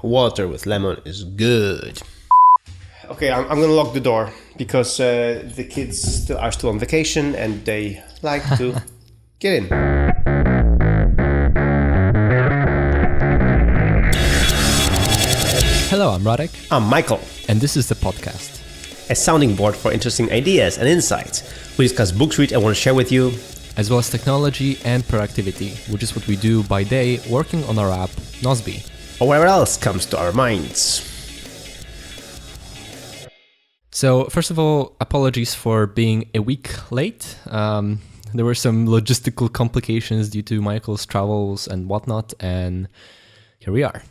Water with lemon is good. Okay, I'm gonna lock the door because the kids are still on vacation and they like to get in. Hello, I'm Radek. I'm Michael, And this is the podcast. a sounding board for interesting ideas and insights. We discuss books read and want to share with you. As well as technology and productivity, which is what we do by day working on our app, Nozbe. Or whatever else comes to our minds. So, first of all, apologies for being a week late. There were some logistical complications due to Michael's travels and whatnot, and here we are.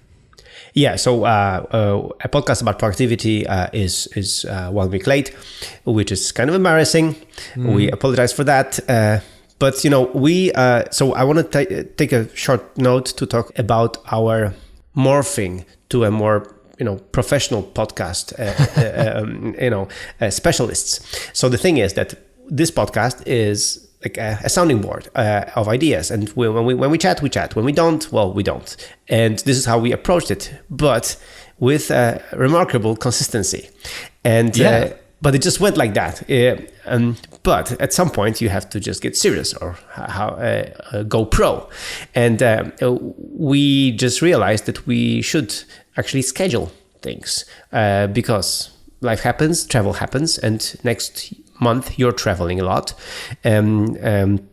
Yeah, so a podcast about productivity is 1 week late, which is kind of embarrassing. We apologize for that. But, you know, so I want to take a short note to talk about our morphing to a more, professional podcast, specialists. So the thing is that this podcast is like a sounding board of ideas. And when we chat, we chat. When we don't, well, we don't. And this is how we approached it, but with remarkable consistency. And but it just went like that. But at some point, you have to just get serious or go pro. And we just realized that we should actually schedule things because life happens, travel happens, and next month you're traveling a lot. In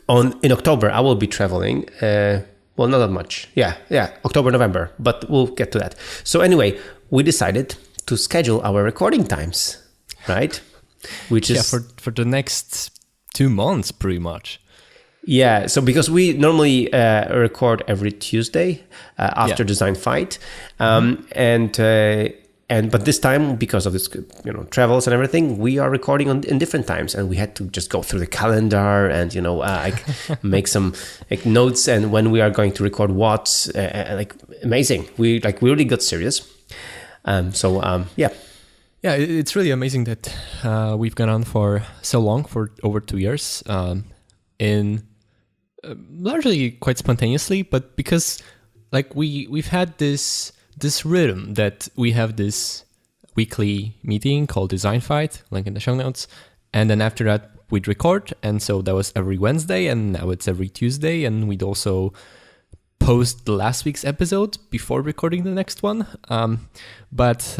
October, I will be traveling. Well, not that much. Yeah, October, November, but we'll get to that. So anyway, we decided to schedule our recording times. Right, which is for the next 2 months, pretty much. Yeah, so because we normally record every Tuesday after Design Fight, but this time because of this, travels and everything, we are recording in different times, and we had to just go through the calendar and make some notes and when we are going to record what, amazing. We really got serious. Yeah, it's really amazing that we've gone on for so long, for over 2 years, in largely quite spontaneously, but because we've had this rhythm that we have this weekly meeting called Design Fight, link in the show notes, and then after that we'd record, and so that was every Wednesday, and now it's every Tuesday, and we'd also post the last week's episode before recording the next one, but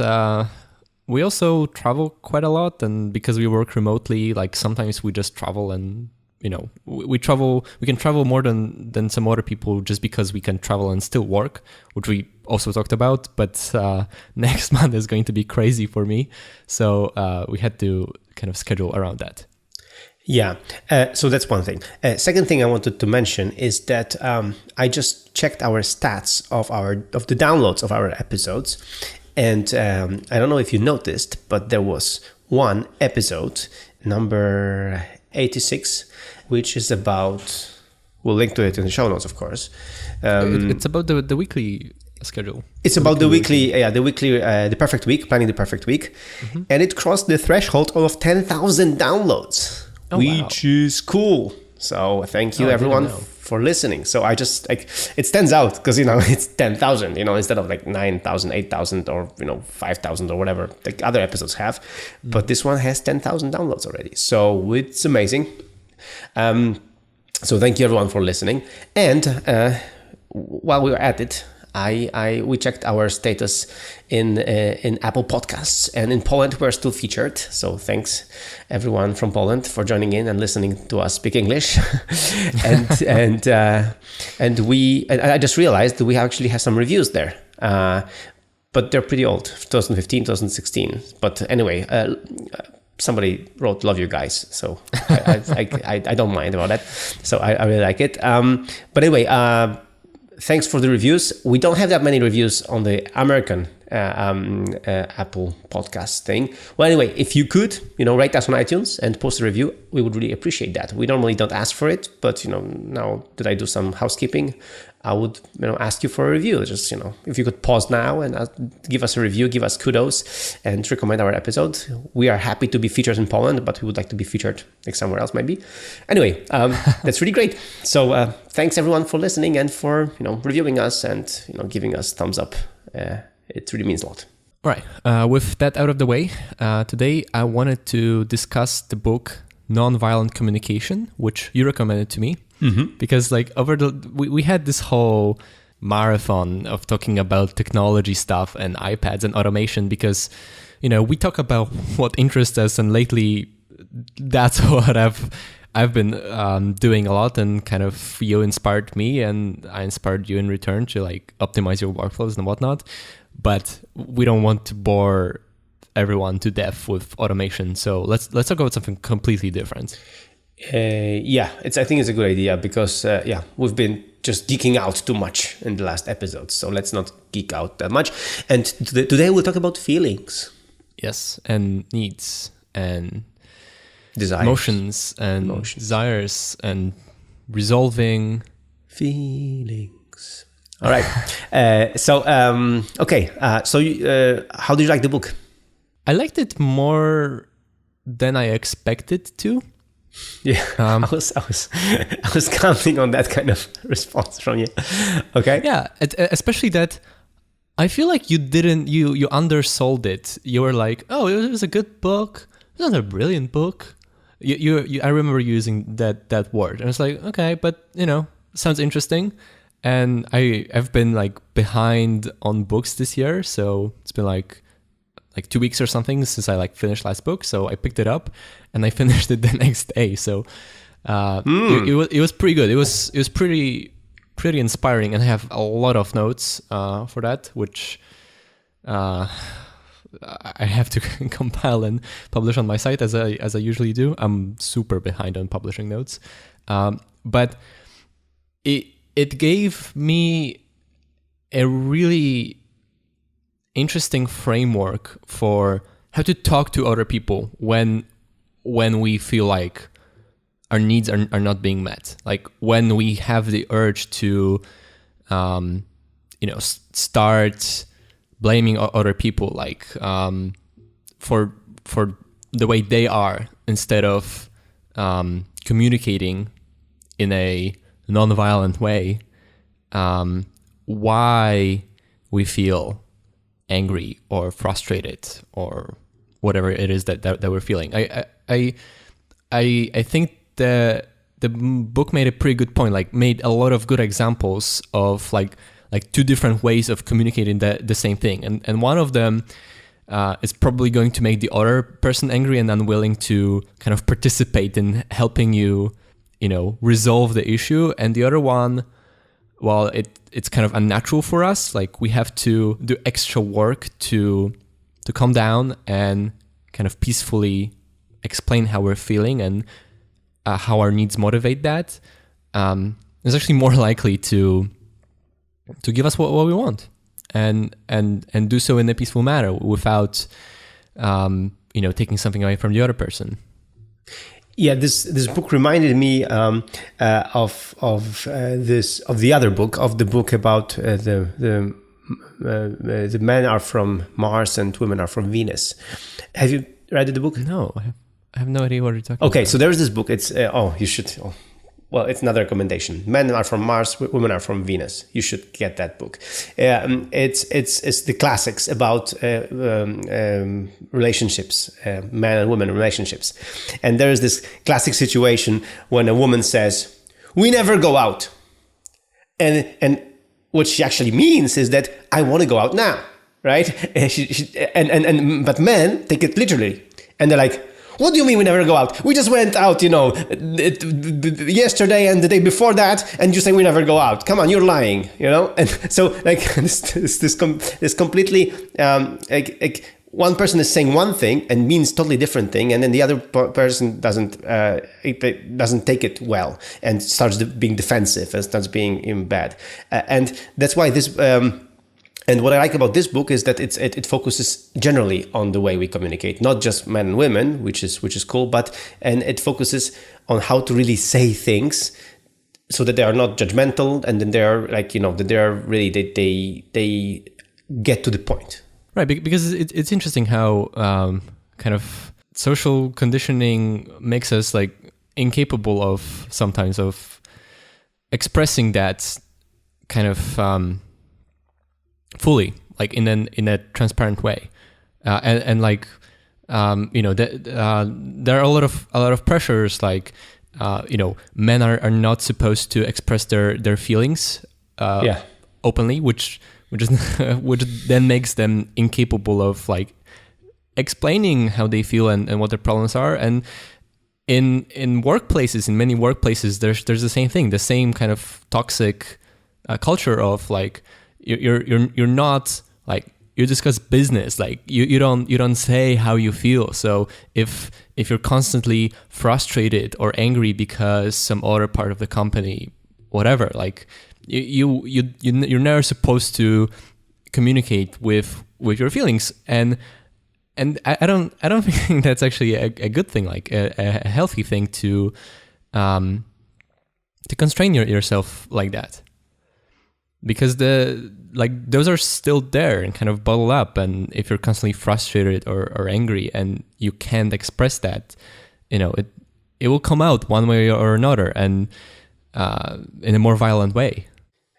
we also travel quite a lot, and because we work remotely, sometimes we just travel and, we can travel more than some other people just because we can travel and still work, which we also talked about, but next month is going to be crazy for me. So we had to kind of schedule around that. Yeah, so that's one thing. Second thing I wanted to mention is that I just checked our stats of the downloads of our episodes. And I don't know if you noticed, but there was one episode, number 86, which is about, we'll link to it in the show notes, of course. It's about the weekly schedule. It's about the perfect week, planning the perfect week. Mm-hmm. And it crossed the threshold of 10,000 downloads, which is cool. So thank you everyone for listening. So I just it stands out because it's 10,000 instead of 9,000, 8,000 or 5,000 or whatever like other episodes have, but this one has 10,000 downloads already. So it's amazing. So thank you everyone for listening. And while we were at it, we checked our status in Apple Podcasts, and in Poland we're still featured. So thanks everyone from Poland for joining in and listening to us speak English. and I just realized that we actually have some reviews there, but they're pretty old, 2015, 2016. But anyway, somebody wrote "Love you guys," so I don't mind about that. So I really like it. But anyway. Thanks for the reviews. We don't have that many reviews on the American Apple podcast thing. Well, anyway, if you could, rate us on iTunes and post a review, we would really appreciate that. We normally don't ask for it, but now that I do some housekeeping, I would ask you for a review. Just if you could pause now and give us a review, give us kudos, and recommend our episode. We are happy to be featured in Poland, but we would like to be featured somewhere else maybe. Anyway, that's really great. So thanks everyone for listening and for reviewing us and giving us thumbs up. It really means a lot. All right. With that out of the way, today I wanted to discuss the book Nonviolent Communication, which you recommended to me. Mm-hmm. Because we had this whole marathon of talking about technology stuff and iPads and automation because, we talk about what interests us, and lately that's what I've been doing a lot, and kind of you inspired me and I inspired you in return to optimize your workflows and whatnot. But we don't want to bore everyone to death with automation. So let's talk about something completely different. I think it's a good idea because we've been just geeking out too much in the last episodes. So let's not geek out that much. And today we'll talk about feelings. Yes, and needs and desires, emotions and desires and resolving feelings. All right. So how do you like the book? I liked it more than I expected to. Yeah, I was counting on that kind of response from you. Okay. Yeah, especially that I feel like you undersold it. You were like, oh, it was a good book. It's not a brilliant book. I remember using that word, and I was like, okay, but sounds interesting. And I've been behind on books this year, so it's been like 2 weeks or something since I finished last book. So I picked it up and I finished it the next day. So it was pretty good. It was pretty inspiring, and I have a lot of notes for that, which I have to compile and publish on my site as I usually do. I'm super behind on publishing notes, but it gave me a really interesting framework for how to talk to other people when we feel like our needs are not being met. When we have the urge to, start blaming other people, for the way they are, instead of communicating in a non-violent way, why we feel angry or frustrated or whatever it is that we're feeling. I think the book made a pretty good point, made a lot of good examples of two different ways of communicating the same thing. And one of them is probably going to make the other person angry and unwilling to kind of participate in helping you, resolve the issue. And the other one, well, it's kind of unnatural for us. We have to do extra work to calm down and kind of peacefully explain how we're feeling and how our needs motivate that. It's actually more likely to give us what we want and do so in a peaceful manner without taking something away from the other person. Yeah, this book reminded me of the other book, of the book about the men are from Mars and women are from Venus. Have you read the book? No, I have no idea what you're talking about. Okay, so there's this book. It's you should. Well, it's another recommendation. Men are from Mars, women are from Venus. You should get that book. It's the classics about relationships, man and woman relationships. And there is this classic situation when a woman says, "We never go out," and what she actually means is that I want to go out now, right? But men take it literally, and they're like, "What do you mean we never go out? We just went out, yesterday and the day before that, and you say we never go out. Come on, you're lying, And so, this completely, one person is saying one thing and means totally different thing, and then the other person doesn't take it well and starts being defensive and starts being bad, and that's why this. And what I like about this book is that it focuses generally on the way we communicate, not just men and women, which is cool, and it focuses on how to really say things so that they are not judgmental, and then they are like, that they are really, they get to the point. Right, because it's interesting how kind of social conditioning makes us like incapable of sometimes of expressing that kind of fully, like in a transparent way, and like there are a lot of pressures, like men are not supposed to express their feelings openly, which then makes them incapable of like explaining how they feel and what their problems are. And in workplaces, in many workplaces, there's the same thing, the same kind of toxic culture of like you're not like, you discuss business, like you don't say how you feel. So if you're constantly frustrated or angry because some other part of the company, whatever, like you're never supposed to communicate with your feelings, and I don't think that's actually a good thing, like a healthy thing to constrain yourself like that, because those are still there and kind of bottle up. And if you're constantly frustrated or angry and you can't express that, it will come out one way or another, and in a more violent way.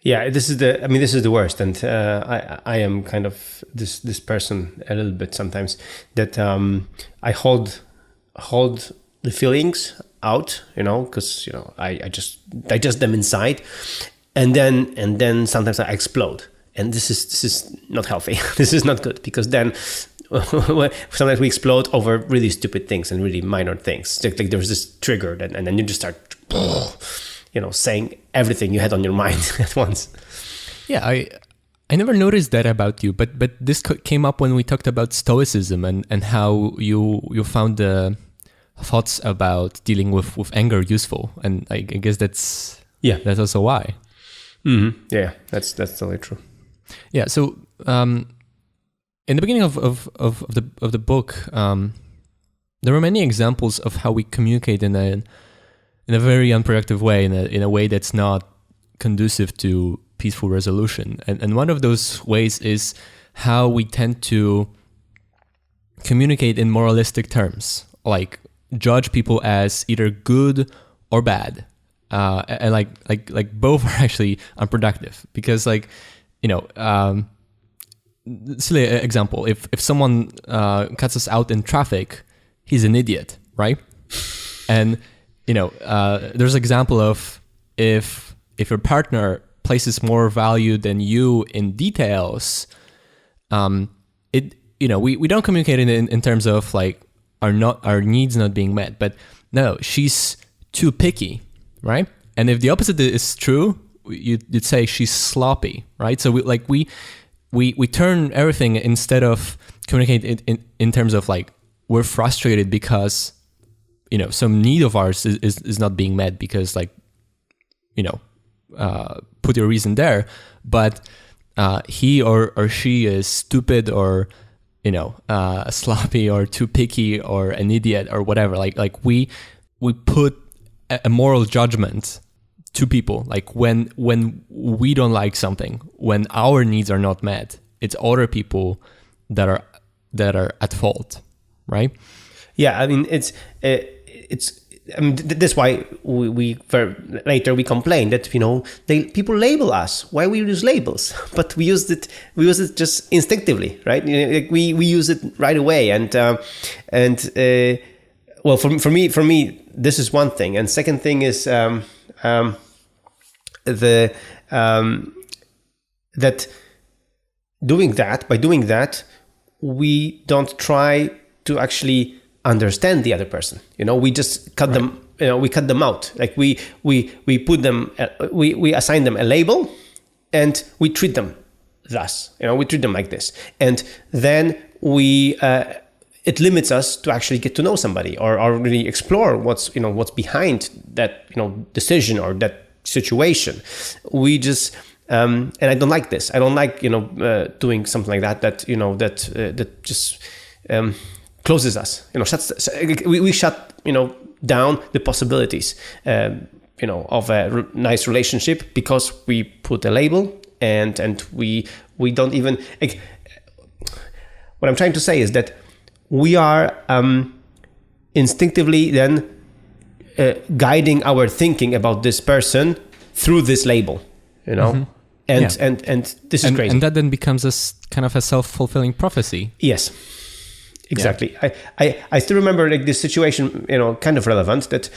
Yeah, this is the worst, and I am kind of this person a little bit sometimes, that I hold the feelings out, because I just digest them inside, and then sometimes I explode, and this is not healthy. This is not good, because then sometimes we explode over really stupid things and really minor things. Like there's this trigger, and then you just start saying everything you had on your mind at once. Yeah, I never noticed that about you, but this came up when we talked about stoicism and how you found the thoughts about dealing with anger useful, and I guess that's also why. Mm-hmm. Yeah, that's totally true. Yeah. So in the beginning of the book, there were many examples of how we communicate in a very unproductive way, in a way that's not conducive to peaceful resolution. And one of those ways is how we tend to communicate in moralistic terms, like judge people as either good or bad, and like both are actually unproductive, because silly example, if someone cuts us out in traffic, he's an idiot, right? And there's an example of if your partner places more value than you in details, we don't communicate in terms of like our needs not being met, but no, she's too picky, right? And if the opposite is true, you'd say she's sloppy, right? So we turn everything, instead of communicate in terms of like we're frustrated because some need of ours is not being met, because like put your reason there, but he or she is stupid, or sloppy, or too picky, or an idiot, or whatever. Like we put a moral judgment to people, like when we don't like something, when our needs are not met, it's other people that are at fault, right? Yeah, I mean it's that's why we later we complain that people label us. Why we use labels? But we use it just instinctively, right? Like we use it right away, and well, for me this is one thing, and second thing is that by doing that we don't try to actually understand the other person. We just cut them. We cut them out. Like we put them. We assign them a label, and we treat them thus. We treat them like this, and then it limits us to actually get to know somebody, or really explore what's behind that decision or that situation. We just And I don't like this. I don't like, doing something like that, that just closes us, we shut, down the possibilities, of a nice relationship because we put a label and we don't even, what I'm trying to say is that we are instinctively then guiding our thinking about this person through this label, and this is crazy. And that then becomes kind of a self-fulfilling prophecy. Yes, exactly. Yeah. I still remember this situation, kind of relevant, that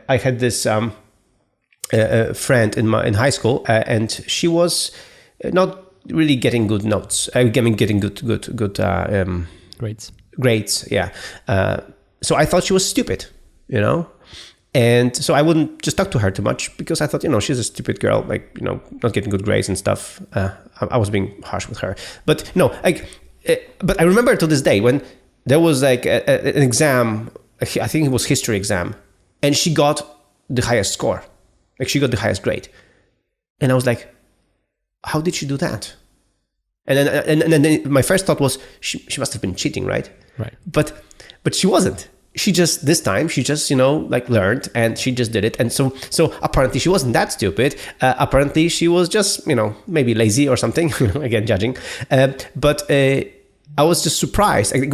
I had this friend in high school, and she was not really getting good notes. Getting good grades. Yeah. So I thought she was stupid, and so I wouldn't just talk to her too much because I thought, she's a stupid girl, not getting good grades and stuff. I was being harsh with her, but but I remember to this day when there was an exam. I think it was history exam, and she got the highest score. She got the highest grade, and I was like, how did she do that? And then my first thought was she must have been cheating, right? Right. But she wasn't. She just learned and she just did it. And so apparently she wasn't that stupid. Apparently she was just maybe lazy or something. Again, judging. But I was just surprised. It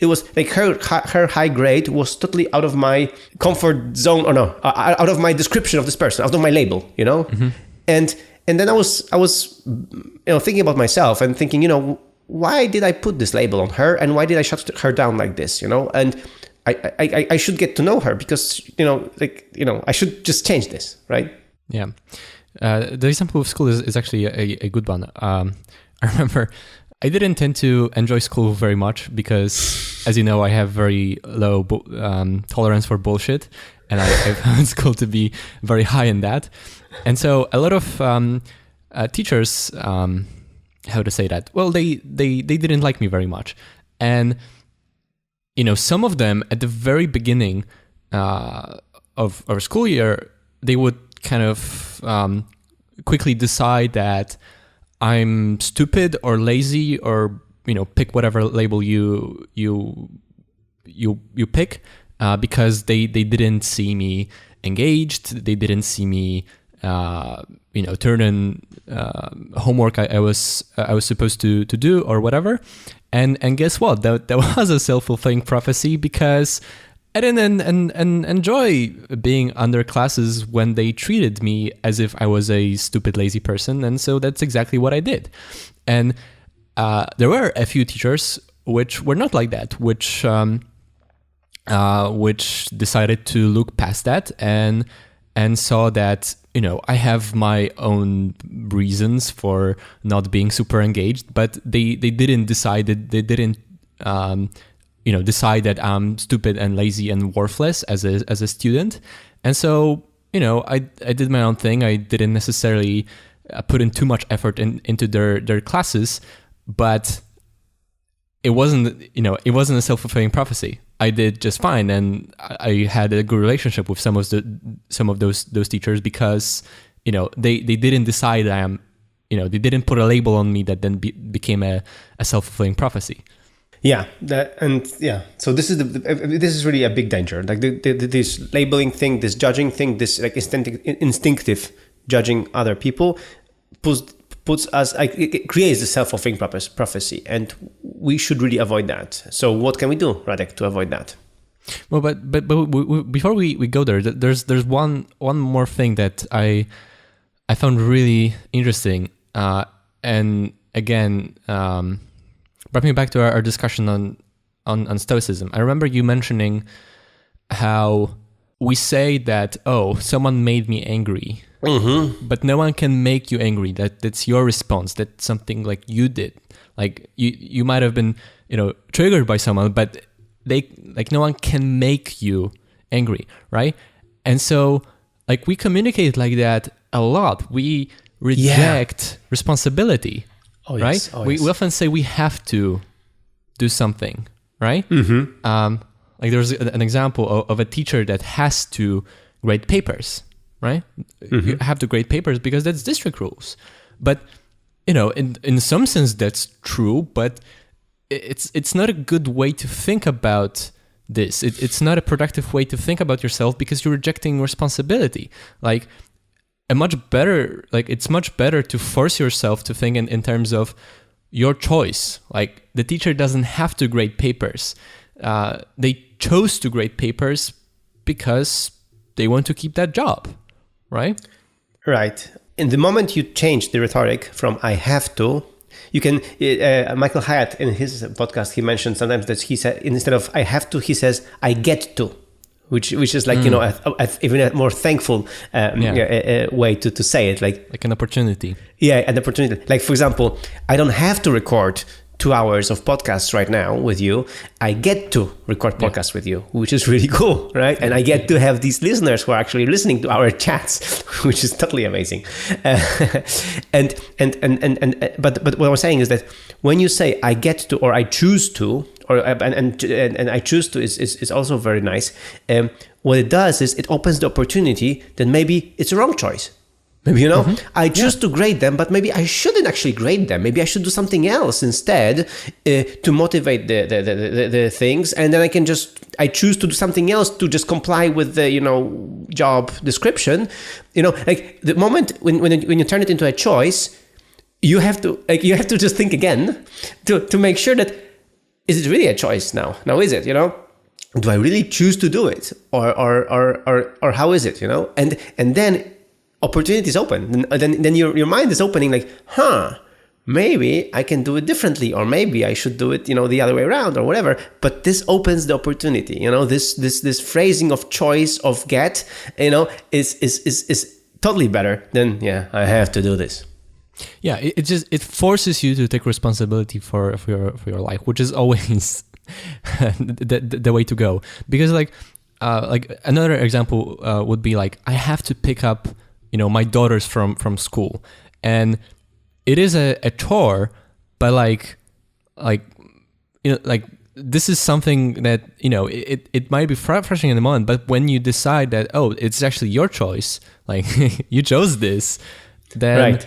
was like her high grade was totally out of my comfort zone, or no, out of my description of this person, out of my label, Mm-hmm. And then I was thinking about myself and thinking, why did I put this label on her, and why did I shut her down like this, And I should get to know her because I should just change this, right? Yeah. The example of school is actually a good one. I remember I didn't tend to enjoy school very much because, as you know, I have very low tolerance for bullshit, and I found school to be very high in that. And so a lot of teachers, how to say that? Well, they didn't like me very much, and some of them at the very beginning of our school year, they would kind of quickly decide that I'm stupid or lazy, or pick whatever label you pick, because they didn't see me engaged, they didn't see me turn in homework I was supposed to do or whatever, and guess what? That was a self-fulfilling prophecy because I didn't enjoy being under classes when they treated me as if I was a stupid, lazy person. And so that's exactly what I did. And there were a few teachers which were not like that, which decided to look past that and saw that, I have my own reasons for not being super engaged, but they didn't decide that decide that I'm stupid and lazy and worthless as a student. And so, I did my own thing. I didn't necessarily put in too much effort into their classes, but it wasn't a self-fulfilling prophecy. I did just fine, and I had a good relationship with some of those teachers because, they didn't decide I am, they didn't put a label on me that then became a self-fulfilling prophecy. Yeah, So this is really a big danger. Like this labeling thing, this judging thing, this like instinctive judging other people puts us. It creates the self-fulfilling prophecy, and we should really avoid that. So what can we do, Radek, to avoid that? Well, but before we go there, there's one more thing that I found really interesting, and again. Brought me back to our discussion on Stoicism. I remember you mentioning how we say that, someone made me angry, but no one can make you angry. That's your response. That's something like you did. Like you might have been, triggered by someone, but no one can make you angry, right? And so we communicate like that a lot. We reject responsibility. Oh, right? Yes. Oh, we often say we have to do something, right? Mm-hmm. There's an example of a teacher that has to grade papers, right? Mm-hmm. You have to grade papers because that's district rules. But in some sense that's true, but it's not a good way to think about this. It's not a productive way to think about yourself, because you're rejecting responsibility. Like it's much better to force yourself to think in terms of your choice. Like the teacher doesn't have to grade papers. They chose to grade papers because they want to keep that job, right? Right. In the moment you change the rhetoric from I have to, you can, Michael Hyatt in his podcast, he mentioned sometimes that he said, instead of I have to, he says I get to, which is like, even a more thankful way to say it. Like an opportunity. Yeah, an opportunity. Like, for example, I don't have to record 2 hours of podcasts right now with you. I get to record podcasts with you, which is really cool, right? And I get to have these listeners who are actually listening to our chats, which is totally amazing. But what I was saying is that when you say I get to or I choose to, or and I choose to is also very nice. What it does is it opens the opportunity that maybe it's a wrong choice. Maybe, I choose to grade them, but maybe I shouldn't actually grade them. Maybe I should do something else instead to motivate the things. And then I choose to do something else to just comply with the, job description. Like the moment when you turn it into a choice, you have to just think again to make sure that, is it really a choice now? Now, is it, do I really choose to do it? Or how is it, And then opportunities open. Then your mind is opening like, maybe I can do it differently, or maybe I should do it, the other way around or whatever. But this opens the opportunity, this phrasing of choice of get, is totally better than, I have to do this. Yeah, it forces you to take responsibility for your life, which is always the way to go. Because like another example would be like, I have to pick up my daughters from school, and it is a chore, but like this is something that it might be frustrating in the moment, but when you decide that it's actually your choice, like you chose this, then right.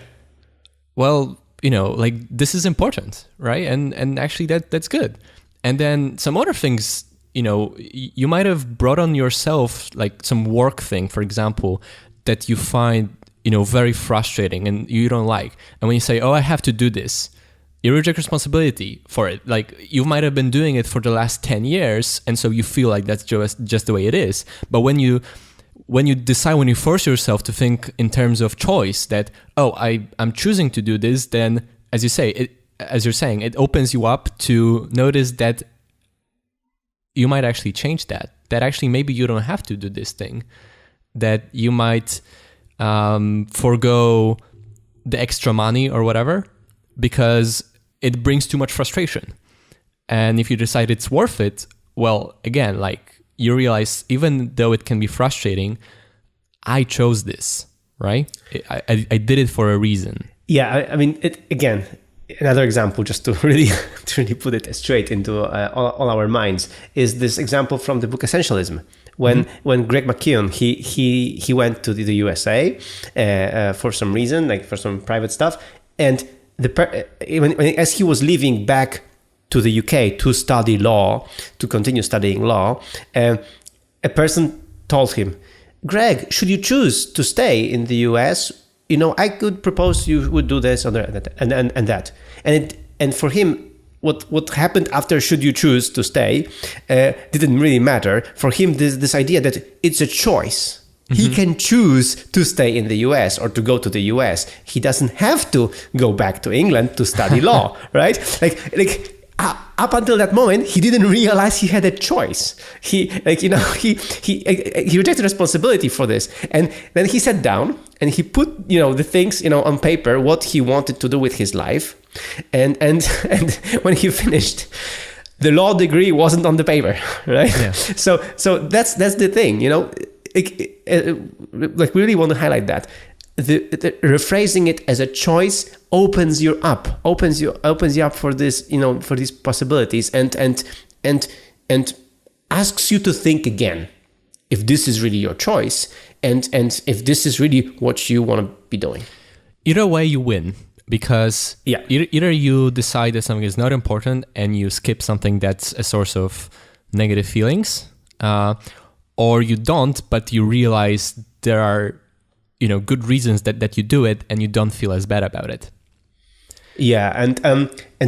Well, like this is important, right? And actually that's good. And then some other things, you might have brought on yourself, like some work thing, for example, that you find, very frustrating and you don't like. And when you say, I have to do this, you reject responsibility for it. Like you might have been doing it for the last 10 years. And so you feel like that's just the way it is. But when you force yourself to think in terms of choice, that, I'm choosing to do this, then as you're saying, it opens you up to notice that you might actually change that actually maybe you don't have to do this thing, that you might forgo the extra money or whatever, because it brings too much frustration. And if you decide it's worth it, well, again, like you realize, even though it can be frustrating, I chose this, right? I did it for a reason. Yeah, I mean, again, another example, just to really put it straight into all our minds, is this example from the book Essentialism. When Greg McKeown, he went to the USA for some reason, like for some private stuff, and as he was leaving back to the UK to study law, to continue studying law, a person told him, Greg, should you choose to stay in the US, I could propose you would do this and that. And for him, what happened after should you choose to stay didn't really matter. For him, this idea that it's a choice. Mm-hmm. He can choose to stay in the US or to go to the US. He doesn't have to go back to England to study law, right? Like up until that moment, he didn't realize he had a choice. He rejected responsibility for this, and then he sat down and he put the things on paper, what he wanted to do with his life, and when he finished, the law degree wasn't on the paper, right? Yeah. So that's the thing, like we really want to highlight that. The rephrasing it as a choice opens you up for this, for these possibilities, and asks you to think again if this is really your choice, and if this is really what you want to be doing. either way you win, because Yeah. either you decide that something is not important and you skip something that's a source of negative feelings, or you don't, but you realize there are, good reasons that you do it and you don't feel as bad about it. Yeah, and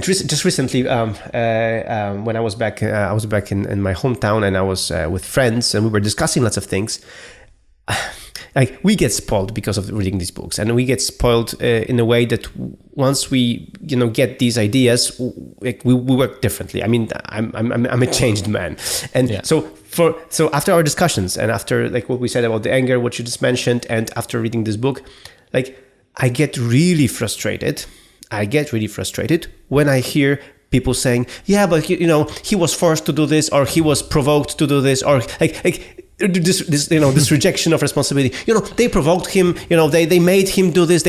just recently, when I was back in my hometown, and I was with friends, and we were discussing lots of things. Like, we get spoiled because of reading these books, and we get spoiled in a way that once we get these ideas, like, we work differently. I mean, I'm a changed man, and so after our discussions, and after, like, what we said about the anger, what you just mentioned, and after reading this book, like, I get really frustrated when I hear people saying, yeah, but he was forced to do this, or he was provoked to do this, or like this rejection of responsibility. They provoked him, they made him do this.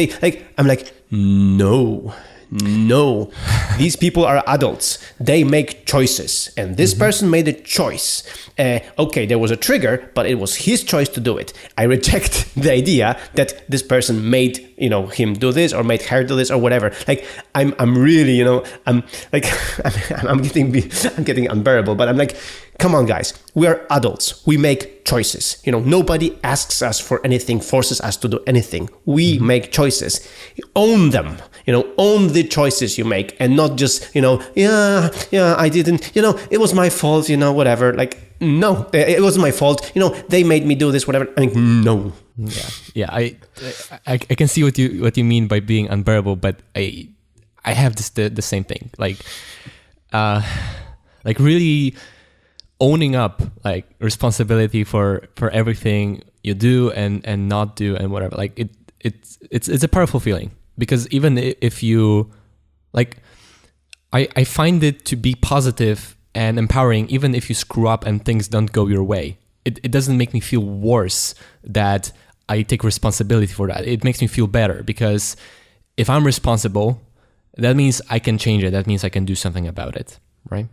I'm like, no, these people are adults. They make choices, and this person made a choice. Okay, there was a trigger, but it was his choice to do it. I reject the idea that this person made him do this, or made her do this, or whatever. Like, I'm really, I'm like, I'm getting unbearable. But I'm like, come on, guys, we are adults. We make choices. Nobody asks us for anything, forces us to do anything. We make choices. Own them. Own the choices you make, and not just, I didn't, it was my fault, whatever. Like, no, it wasn't my fault. They made me do this, whatever. I mean, no. Yeah. I can see what you mean by being unbearable, but I have the same thing. Like really owning up, like, responsibility for everything you do and not do and whatever. Like, it's a powerful feeling, because even if you, like, I find it to be positive and empowering, even if you screw up and things don't go your way. It doesn't make me feel worse that I take responsibility for that. It makes me feel better, because if I'm responsible, that means I can change it. That means I can do something about it, right?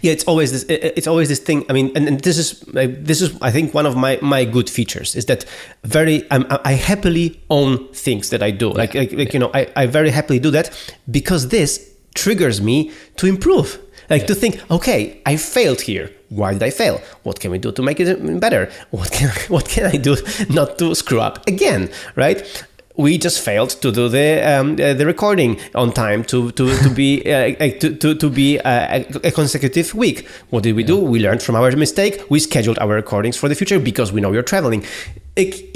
Yeah, it's always this thing. I mean, and this is I think one of my good features is that I happily own things that I do. I very happily do that, because this triggers me to improve. To think, okay, I failed here. Why did I fail? What can we do to make it better? What can I do not to screw up again? Right? We just failed to do the recording on time to be a consecutive week. What did we do? We learned from our mistake. We scheduled our recordings for the future, because we know you're traveling. We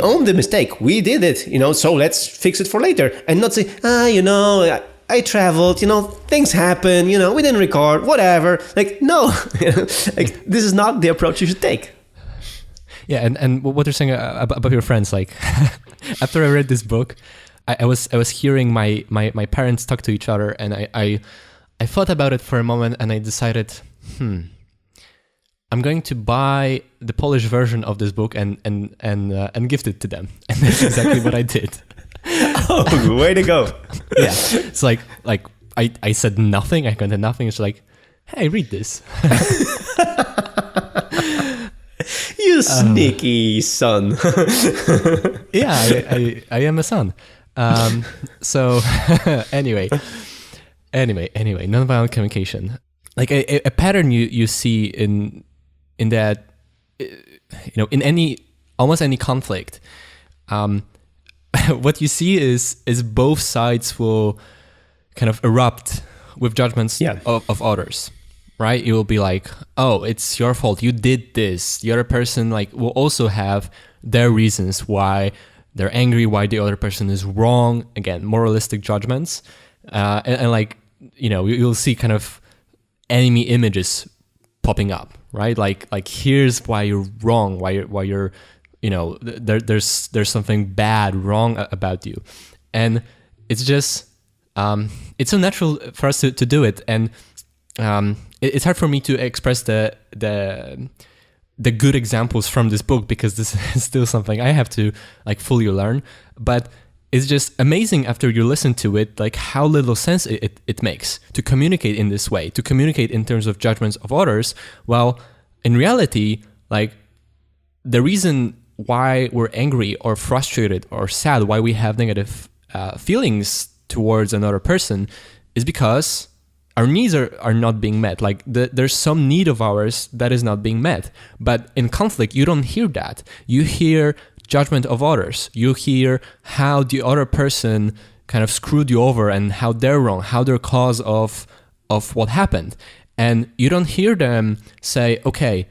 own the mistake. We did it. So let's fix it for later, and not say, I traveled, things happen, we didn't record, whatever. Like, no, like, this is not the approach you should take. Yeah, and what you're saying about your friends, like, after I read this book, I was hearing my parents talk to each other, and I thought about it for a moment, and I decided, I'm going to buy the Polish version of this book and gift it to them, and that's exactly what I did. Oh, way to go! Yeah, it's like I said nothing. I content nothing. It's like, hey, read this. You sneaky son. Yeah, I am a son. So anyway, nonviolent communication, like a pattern you see in that, in almost any conflict. What you see is both sides will kind of erupt with judgments of others, right? It will be like, oh, it's your fault. You did this. The other person, like, will also have their reasons why they're angry, why the other person is wrong. Again, moralistic judgments. And like, you'll see kind of enemy images popping up, right? Like here's why you're wrong, why you're there's something bad, wrong about you. And it's just, it's so natural for us to do it. And it's hard for me to express the good examples from this book, because this is still something I have to like fully learn. But it's just amazing after you listen to it, like how little sense it makes to communicate in this way, to communicate in terms of judgments of others. While in reality, like the reason why we're angry or frustrated or sad, why we have negative feelings towards another person, is because our needs are not being met. Like there's some need of ours that is not being met. But in conflict, you don't hear that. You hear judgment of others. You hear how the other person kind of screwed you over and how they're wrong, how they're cause of what happened. And you don't hear them say, okay,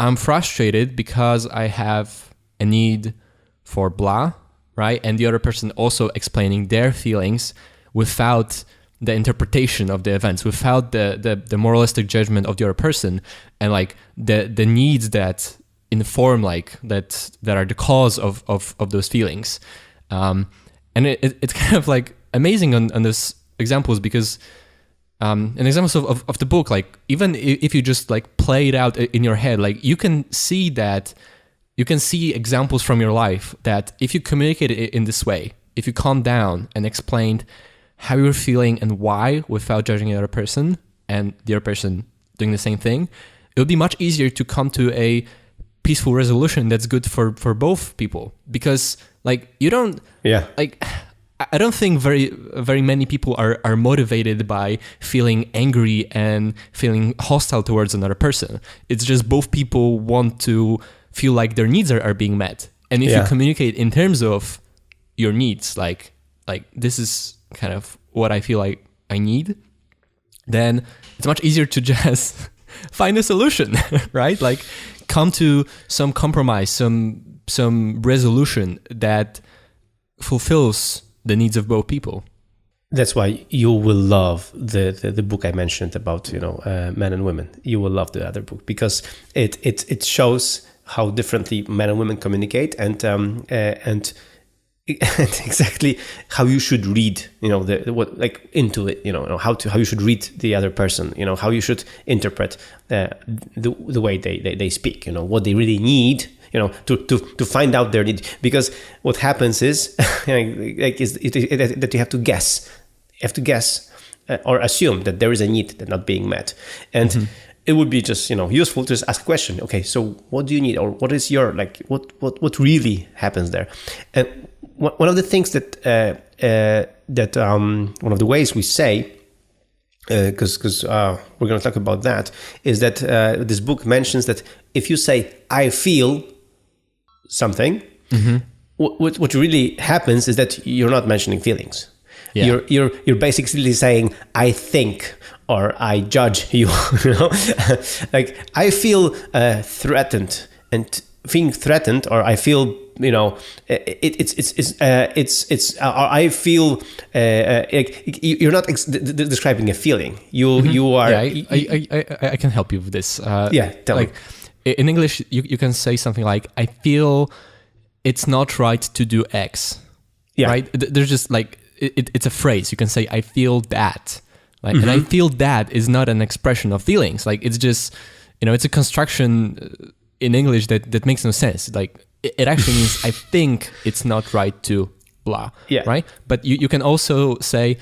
I'm frustrated because I have a need for blah, right? And the other person also explaining their feelings without the interpretation of the events, without the moralistic judgment of the other person, and like the needs that inform, like that are the cause of those feelings. And it's kind of like amazing on those examples, because in examples of the book, like even if you just like play it out in your head, like you can see examples from your life that if you communicate it in this way, if you calm down and explained how you're feeling and why without judging the other person and the other person doing the same thing, it would be much easier to come to a peaceful resolution that's good for both people. Because like you don't, like I don't think very many people are motivated by feeling angry and feeling hostile towards another person. It's just both people want to feel like their needs are being met. And if you communicate in terms of your needs, like this is kind of what I feel like I need, then it's much easier to just find a solution, right? Like come to some compromise, some resolution that fulfills the needs of both people. That's why you will love the book I mentioned about men and women. You will love the other book because it shows how differently men and women communicate and exactly how you should read into it, how you should read the other person, how you should interpret the way they speak, what they really need, to find out their need. Because what happens is that you have to guess. Or assume that there is a need that's not being met. And it would be just, useful to just ask a question. Okay, so what do you need? Or what is your, what really happens there? And one of the things that one of the ways we say, because we're going to talk about that, is that this book mentions that if you say, I feel something, what really happens is that you're not mentioning feelings. Yeah. You're basically saying, I think, or I judge you. Like I feel threatened, and being threatened, or I feel, I feel like you're not describing a feeling. You are. Yeah, I can help you with this. Tell me. In English, you can say something like, I feel it's not right to do X. Yeah. Right? There's just like, it's a phrase. You can say, I feel that. Like, and I feel that is not an expression of feelings. Like, it's just, it's a construction in English that makes no sense. Like, it actually means, I think it's not right to blah. Yeah. Right? But you can also say,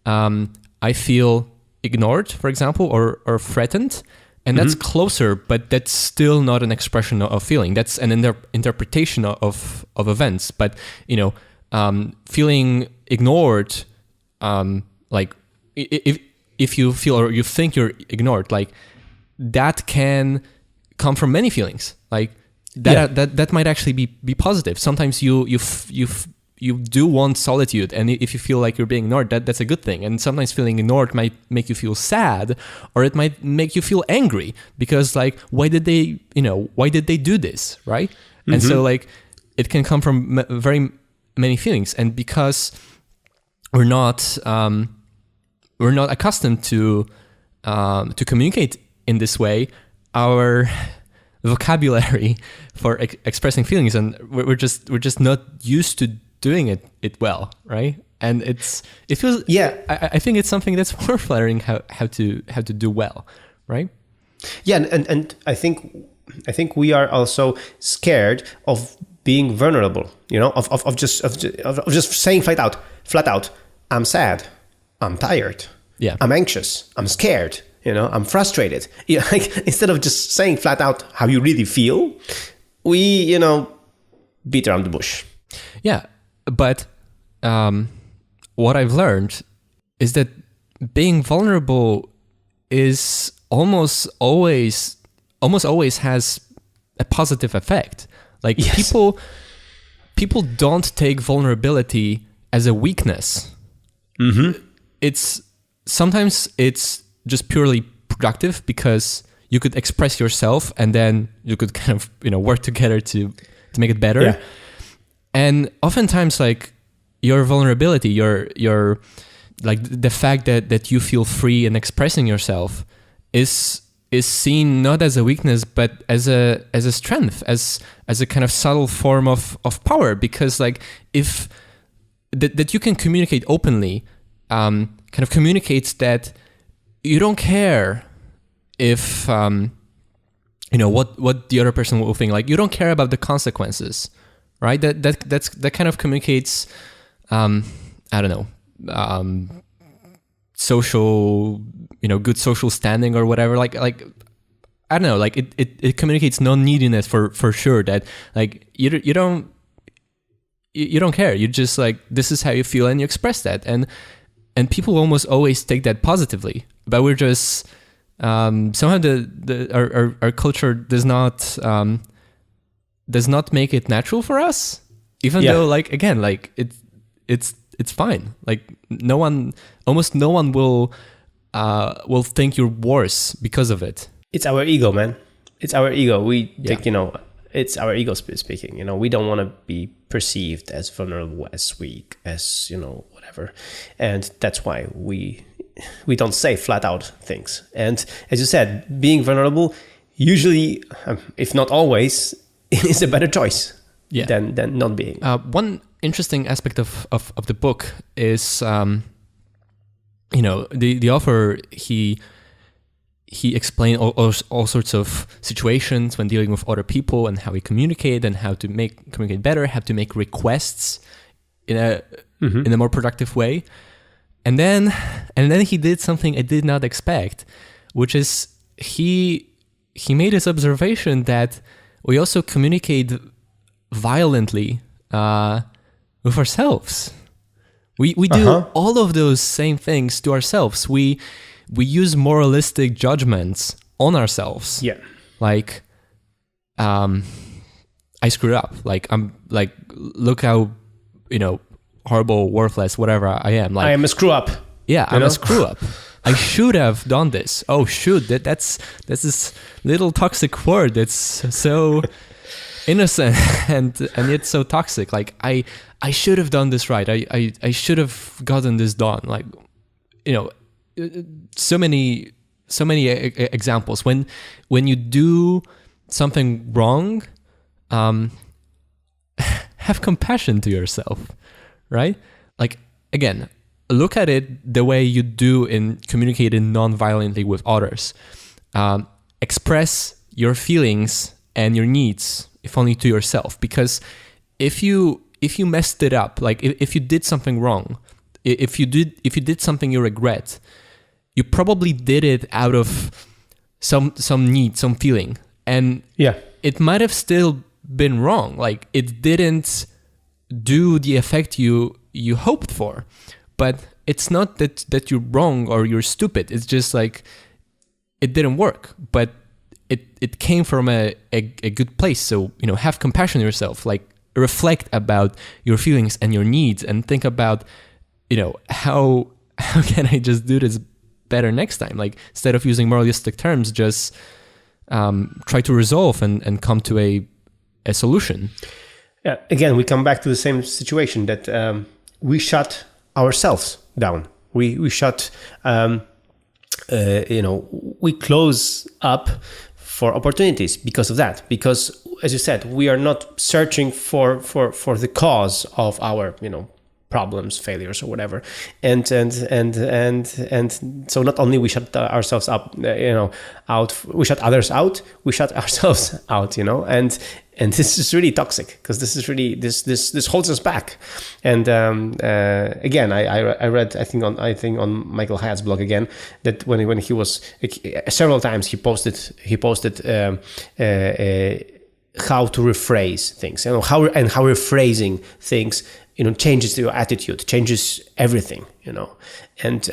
I feel ignored, for example, or threatened. And that's closer, but that's still not an expression of feeling. That's an interpretation of events. But, feeling ignored, like if you feel or you think you're ignored, like that can come from many feelings. Like that might actually be positive. Sometimes you do want solitude, and if you feel like you're being ignored, that's a good thing. And sometimes feeling ignored might make you feel sad, or it might make you feel angry because like why did they do this, right? And so like it can come from very many feelings, and because we're not accustomed to communicate in this way, our vocabulary for expressing feelings, and we're just not used to doing it well, right? And it feels I think it's something that's worth learning how to do well, right? Yeah, and I think we are also scared of being vulnerable, of just saying flat out, I'm sad, I'm tired, I'm anxious, I'm scared, I'm frustrated. Like instead of just saying flat out how you really feel, we beat around the bush. Yeah, but what I've learned is that being vulnerable is almost always has a positive effect. Like Yes. people don't take vulnerability as a weakness. It's sometimes it's just purely productive because you could express yourself and then you could kind of work together to make it better. Yeah. And oftentimes, like, your vulnerability, your like the fact that you feel free in expressing yourself is seen not as a weakness but as a strength, as a kind of subtle form of power, because like if that you can communicate openly kind of communicates that you don't care if what the other person will think. Like, you don't care about the consequences, right? That kind of communicates I don't know, social, good social standing or whatever. Like I don't know, like it communicates non-neediness for sure, that like you don't care. You just like, this is how you feel and you express that, and people almost always take that positively. But we're just somehow our culture does not make it natural for us, even though, like, again, like it's fine. Like, almost no one will think you're worse because of it. It's our ego, man. It's our ego. We think, it's our ego speaking. We don't want to be perceived as vulnerable, as weak, as, whatever. And that's why we don't say flat out things. And as you said, being vulnerable usually, if not always, is a better choice than not being. One interesting aspect of the book is, the author, he explained all sorts of situations when dealing with other people and how we communicate and how to communicate better, how to make requests in a more productive way. And then he did something I did not expect, which is he made this observation that we also communicate violently with ourselves. We do all of those same things to ourselves. We use moralistic judgments on ourselves. Yeah. Like, I screwed up. Like, I'm like, look how, horrible, worthless, whatever I am. Like, I am a screw up. Yeah, I'm a screw up. I should have done this. Oh, shoot. That's this little toxic word that's so innocent and yet so toxic. Like, I should have done this right. I should have gotten this done. Like, so many examples. When you do something wrong, have compassion to yourself, right? Like, again, look at it the way you do in communicating non-violently with others. Express your feelings and your needs, if only to yourself. Because if you messed it up, like if you did something wrong, if you did something you regret, you probably did it out of some need, some feeling, and it might have still been wrong. Like, it didn't do the effect you hoped for. But it's not that you're wrong or you're stupid. It's just like, it didn't work. But it came from a good place. So, have compassion on yourself. Like, reflect about your feelings and your needs and think about, how can I just do this better next time? Like, instead of using moralistic terms, just try to resolve and come to a solution. Yeah. Again, we come back to the same situation that we shut ourselves down. We shut, we close up for opportunities because of that. Because, as you said, we are not searching for the cause of our, problems, failures, or whatever. And so not only we shut ourselves up, out, we shut others out, we shut ourselves out, and this is really toxic, because this is really, this holds us back. And again, I read, I think on Michael Hyatt's blog again, that when he was, several times he posted how to rephrase things, how rephrasing things, changes your attitude, changes everything, and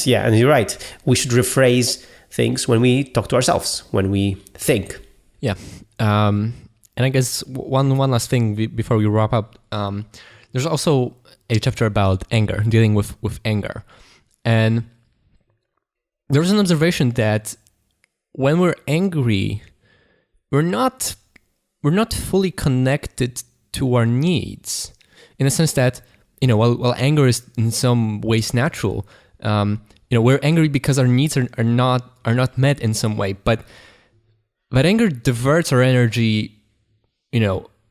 you're right. We should rephrase things when we talk to ourselves, when we think. Yeah. And I guess one last thing before we wrap up, there's also a chapter about anger, dealing with anger. And there's an observation that when we're angry, we're not fully connected to our needs, in the sense that, while anger is in some ways natural, we're angry because our needs are not met in some way, but anger diverts our energy,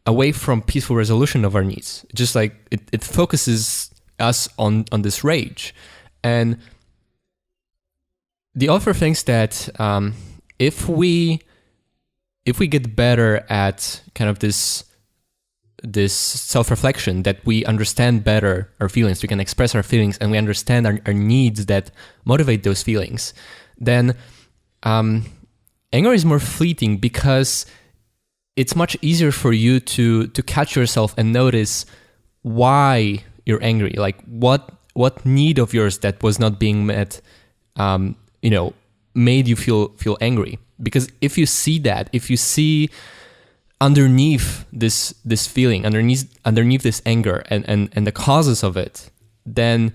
away from peaceful resolution of our needs. Just like it focuses us on this rage. And the author thinks that if we get better at kind of this self-reflection, that we understand better our feelings, we can express our feelings, and we understand our needs that motivate those feelings, then anger is more fleeting, because it's much easier for you to catch yourself and notice why you're angry, like what need of yours that was not being met, made you feel angry. Because if you see underneath this feeling, underneath this anger and the causes of it, then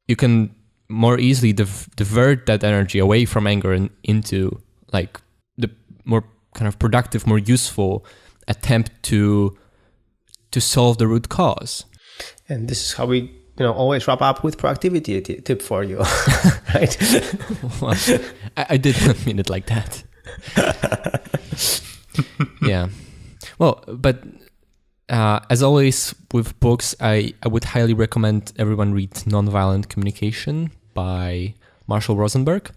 you can more easily divert that energy away from anger and into like the more kind of productive, more useful attempt to solve the root cause. And this is how we always wrap up with productivity tip for you, right? Well, I did not mean it like that. Yeah. Well, but as always with books, I would highly recommend everyone read Nonviolent Communication by Marshall Rosenberg.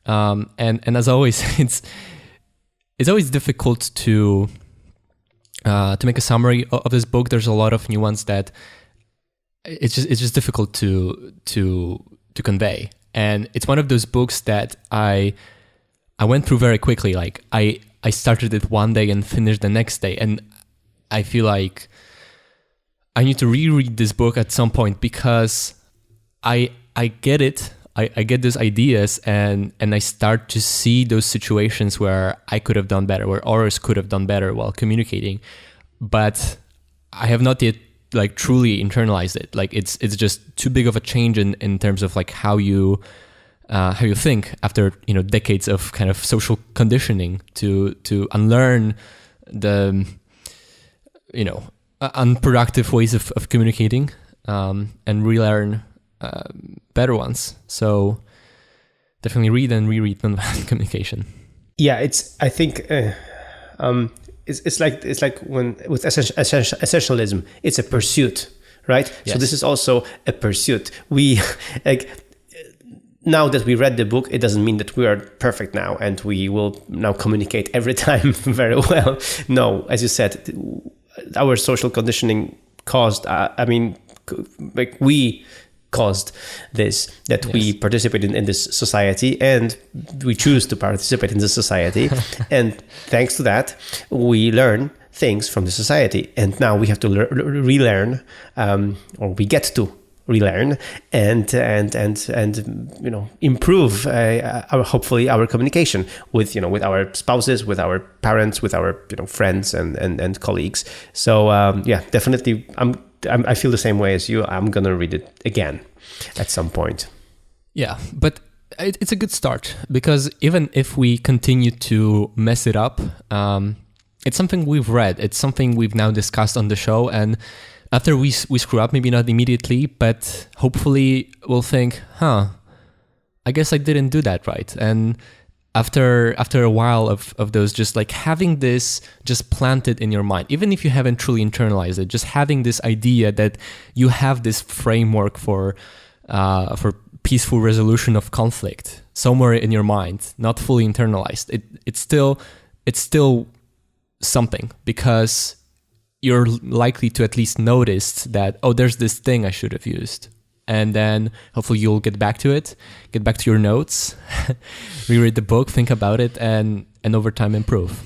And as always, it's always difficult to make a summary of this book. There's a lot of nuance that it's just difficult to convey. And it's one of those books that I went through very quickly. Like I started it one day and finished the next day, and I feel like I need to reread this book at some point, because I get it. I get those ideas, and I start to see those situations where I could have done better, where others could have done better while communicating, but I have not yet like truly internalized it. Like it's just too big of a change in terms of like how you think after decades of kind of social conditioning to unlearn the unproductive ways of communicating and relearn better ones. So definitely read and reread Nonviolent Communication. Yeah, I think it's like when with essentialism, it's a pursuit, right? Yes. So this is also a pursuit. We like. Now that we read the book, it doesn't mean that we are perfect now and we will now communicate every time very well. No, as you said, our social conditioning caused, we caused this, that yes. We participate in this society, and we choose to participate in this society. And thanks to that, we learn things from the society. And now we have to relearn, or we get to relearn and improve hopefully our communication with our spouses, with our parents, with our friends and colleagues. So definitely I feel the same way as you. I'm gonna read it again at some point. Yeah, but it's a good start, because even if we continue to mess it up, it's something we've read, it's something we've now discussed on the show, and after we screw up, maybe not immediately, but hopefully we'll think, I guess I didn't do that right. And after a while of those, just like having this just planted in your mind, even if you haven't truly internalized it, just having this idea that you have this framework for peaceful resolution of conflict somewhere in your mind, not fully internalized, it's still something, because you're likely to at least notice that, there's this thing I should have used. And then hopefully you'll get back to it, get back to your notes, reread the book, think about it, and over time improve.